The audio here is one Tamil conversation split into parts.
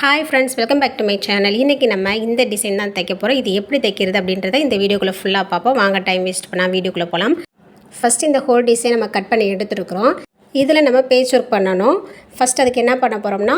Hi friends, welcome back to my channel. இன்றைக்கி நம்ம இந்த டிசைன் தான் தைக்க போகிறோம். இது எப்படி தைக்கிறது அப்படின்றத இந்த வீடியோக்குள்ளே ஃபுல்லாக பார்ப்போம். வாங்க டைம் வேஸ்ட் பண்ணால் வீடியோக்குள்ளே போகலாம். ஃபஸ்ட்டு இந்த ஹோல் டிசைன் நம்ம கட் பண்ணி எடுத்துருக்குறோம். இதில் நம்ம பேட்ச் ஒர்க் பண்ணணும். ஃபஸ்ட் அதுக்கு என்ன பண்ண போகிறோம்னா,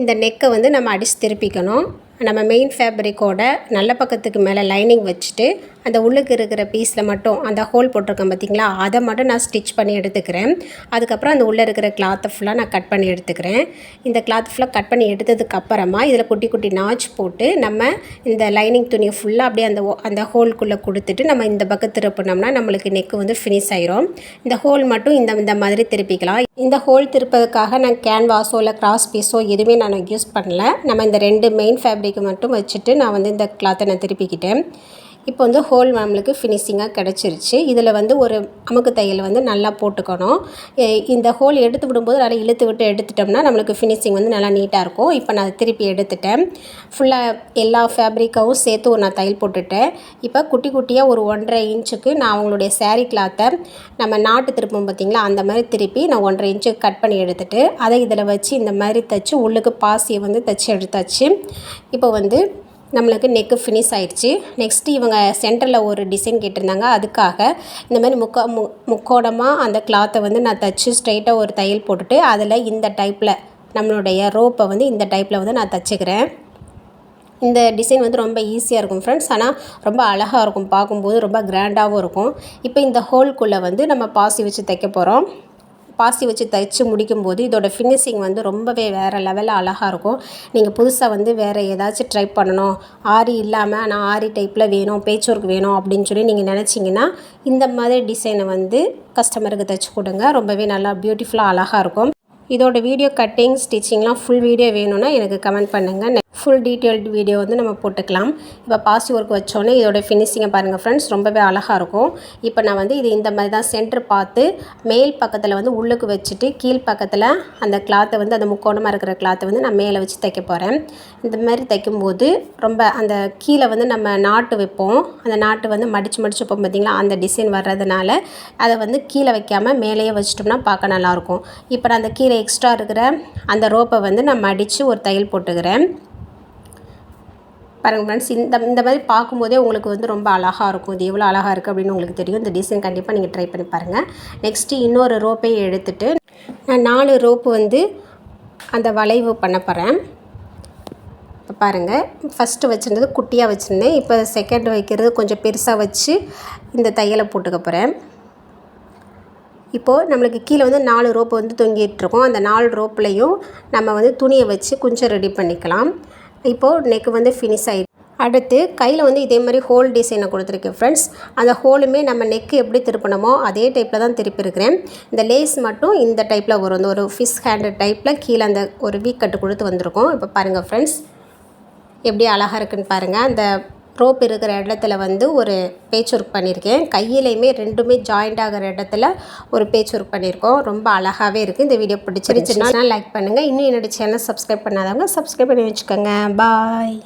இந்த நெக்கை வந்து நம்ம அடித்து திருப்பிக்கணும். நம்ம மெயின் ஃபேப்ரிக்கோட நல்ல பக்கத்துக்கு மேலே லைனிங் வச்சுட்டு அந்த உள்ளுக்கு இருக்கிற பீஸில் மட்டும் அந்த ஹோல் போட்டிருக்கேன் பார்த்திங்களா, அதை மட்டும் நான் ஸ்டிச் பண்ணி எடுத்துக்கிறேன். அதுக்கப்புறம் அந்த உள்ளே இருக்கிற கிளாத்தை ஃபுல்லாக நான் கட் பண்ணி எடுத்துக்கிறேன். இந்த கிளாத் ஃபுல்லாக கட் பண்ணி எடுத்ததுக்கப்புறமா இதில் குட்டி குட்டி நாச் போட்டு நம்ம இந்த லைனிங் துணியை ஃபுல்லாக அப்படியே அந்த ஹோல்குள்ளே கொடுத்துட்டு நம்ம இந்த பக்கம் திருப்பினோம்னா நம்மளுக்கு நெக்கு வந்து ஃபினிஷ் ஆயிரும். இந்த ஹோல் மட்டும் இந்த மாதிரி திருப்பிக்கலாம். இந்த ஹோல் திருப்பதுக்காக நான் கேன்வாஸோ இல்லை கிராஸ் பீஸோ எதுவுமே நான் யூஸ் பண்ணல. நம்ம இந்த ரெண்டு மெயின் ஃபேப்ரிக்கை மட்டும் வச்சுட்டு நான் வந்து இந்த கிளாத்தை நான் திருப்பிக்கிட்டேன். இப்போ வந்து ஹோல் நம்மளுக்கு ஃபினிஷிங்காக கிடச்சிருச்சு. இதில் வந்து ஒரு அமுக்கு தையல் வந்து நல்லா போட்டுக்கணும். இந்த ஹோல் எடுத்து விடும்போது நல்லா இழுத்து விட்டு எடுத்துட்டோம்னா நம்மளுக்கு ஃபினிஷிங் வந்து நல்லா நீட்டாக இருக்கும். இப்போ நான் திருப்பி எடுத்துட்டேன். ஃபுல்லாக எல்லா ஃபேப்ரிக்காவும் சேர்த்து நான் தையல் போட்டுட்டேன். இப்போ குட்டி குட்டியாக ஒரு 1.5 இன்ச்சுக்கு நான் அவங்களுடைய சேரீ கிளாத்தை நம்ம நாட்டு திருப்போம் பார்த்திங்களா, அந்த மாதிரி திருப்பி நான் 1.5 இன்ச்சுக்கு கட் பண்ணி எடுத்துகிட்டு அதை இதில் வச்சு இந்த மாதிரி தைச்சி உள்ளுக்கு பாசியை வந்து தைச்சி எடுத்தாச்சு. இப்போ வந்து நம்மளுக்கு நெக்கு ஃபினிஷ் ஆயிடுச்சு. நெக்ஸ்ட்டு இவங்க சென்டரில் ஒரு டிசைன் கேட்டிருந்தாங்க. அதுக்காக இந்த மாதிரி முக்கோணமாக அந்த கிளாத்தை வந்து நான் தைச்சி ஸ்ட்ரைட்டாக ஒரு தையல் போட்டுட்டு அதில் இந்த டைப்பில் நம்மளுடைய ரோப்பை வந்து இந்த டைப்பில் வந்து நான் தைச்சிக்கிறேன். இந்த டிசைன் வந்து ரொம்ப ஈஸியாக இருக்கும் ஃப்ரெண்ட்ஸ், ஆனால் ரொம்ப அழகாக இருக்கும், பார்க்கும்போது ரொம்ப கிராண்டாகவும் இருக்கும். இப்போ இந்த ஹோல்குள்ளே வந்து நம்ம பாசி வச்சு தைக்க போகிறோம். பாசி வச்சு தைச்சி முடிக்கும்போது இதோட ஃபினிஷிங் வந்து ரொம்பவே வேறு லெவலில் அழகாக இருக்கும். நீங்கள் புதுசாக வந்து வேறு ஏதாச்சும் ட்ரை பண்ணணும், ஆரி இல்லாமல் நான் ஆரி டைப்பில் வேணும், பேட்ச் ஒர்க் வேணும் அப்படின்னு சொல்லி நீங்கள் நினச்சிங்கன்னா இந்த மாதிரி டிசைனை வந்து கஸ்டமருக்கு தைச்சி கொடுங்க. ரொம்பவே நல்லா பியூட்டிஃபுல்லாக அழகாக இருக்கும். இதோட வீடியோ கட்டிங் ஸ்டிச்சிங்லாம் ஃபுல் வீடியோ வேணும்னா எனக்கு கமெண்ட் பண்ணுங்கள். ஃபுல் டீட்டெயில்டு வீடியோ வந்து நம்ம போட்டுக்கலாம். இப்போ பாசி ஒர்க் வச்சோன்னே இதோட ஃபினிஷிங்கை பாருங்கள் ஃப்ரெண்ட்ஸ், ரொம்பவே அழகாக இருக்கும். இப்போ நான் வந்து இது இந்த மாதிரி தான் சென்டர் பார்த்து மேல் பக்கத்தில் வந்து உள்ளுக்கு வச்சுட்டு கீழ் பக்கத்தில் அந்த கிளாத்தை வந்து அந்த முக்கோணமாக இருக்கிற கிளாத்தை வந்து நான் மேலே வச்சு தைக்க போகிறேன். இந்த மாதிரி தைக்கும்போது ரொம்ப அந்த கீழே வந்து நம்ம நாட்டு வைப்போம், அந்த நாட்டு வந்து மடித்து வைப்போம் பார்த்திங்களா, அந்த டிசைன் வர்றதுனால அதை வந்து கீழே வைக்காமல் மேலேயே வச்சிட்டோம்னா பார்க்க நல்லாயிருக்கும். இப்போ நான் அந்த கீழே எக்ஸ்ட்ரா இருக்கிற அந்த ரோப்பை வந்து நான் மடித்து ஒரு தையல் போட்டுக்கிறேன். பாருங்கள் ஃப்ரெண்ட்ஸ், இந்த மாதிரி பார்க்கும்போதே உங்களுக்கு வந்து ரொம்ப அழகாக இருக்கும். இது எவ்வளோ அழகாக இருக்குது அப்படின்னு உங்களுக்கு தெரியும். இந்த டிசைன் கண்டிப்பாக நீங்கள் ட்ரை பண்ணி பாருங்கள். நெக்ஸ்ட்டு இன்னொரு ரோப்பையை எடுத்துகிட்டு நான் 4 ரோப்பு வந்து அந்த வளைவு பண்ண போகிறேன். இப்போ பாருங்கள், ஃபஸ்ட்டு வச்சுருந்தது குட்டியாக வச்சுருந்தேன். இப்போ செகண்ட் வைக்கிறது கொஞ்சம் பெருசாக வச்சு இந்த தையலை போட்டுக்க போகிறேன். இப்போது நம்மளுக்கு கீழே வந்து 4 ரோப்பு வந்து தொங்கிட்டுருக்கோம். அந்த 4 ரோப்லேயும் நம்ம வந்து துணியை வச்சு கொஞ்சம் ரெடி பண்ணிக்கலாம். இப்போது நெக்கு வந்து ஃபினிஷ் ஆகிடுச்சு. அடுத்து கையில் வந்து இதே மாதிரி ஹோல் டிசைனை கொடுத்துருக்கேன் ஃப்ரெண்ட்ஸ். அந்த ஹோலுமே நம்ம நெக்கு எப்படி திருப்பணுமோ அதே டைப்பில் தான் திருப்பியிருக்கிறேன். இந்த லேஸ் மட்டும் இந்த டைப்பில் வரும், இந்த ஒரு ஃபிஷ் ஹேண்டு டைப்பில் கீழே அந்த ஒரு வீக் கட்டு கொடுத்து வந்திருக்கோம். இப்போ பாருங்கள் ஃப்ரெண்ட்ஸ், எப்படி அழகாக இருக்குதுன்னு பாருங்கள். அந்த ரோப் இருக்கிற இடத்துல வந்து ஒரு பேட்ச் ஒர்க் பண்ணியிருக்கேன். கையிலையுமே ரெண்டுமே ஜாயிண்ட் ஆகிற இடத்துல ஒரு பேட்ச் ஒர்க் பண்ணியிருக்கோம். ரொம்ப அழகாகவே இருக்குது. இந்த வீடியோ பிடிச்சிருந்துச்சுன்னா லைக் பண்ணுங்கள். இன்னும் என்னோடய சேனல் சப்ஸ்கிரைப் பண்ணாதவங்க சப்ஸ்கிரைப் பண்ணி வச்சுக்கோங்க. பாய்.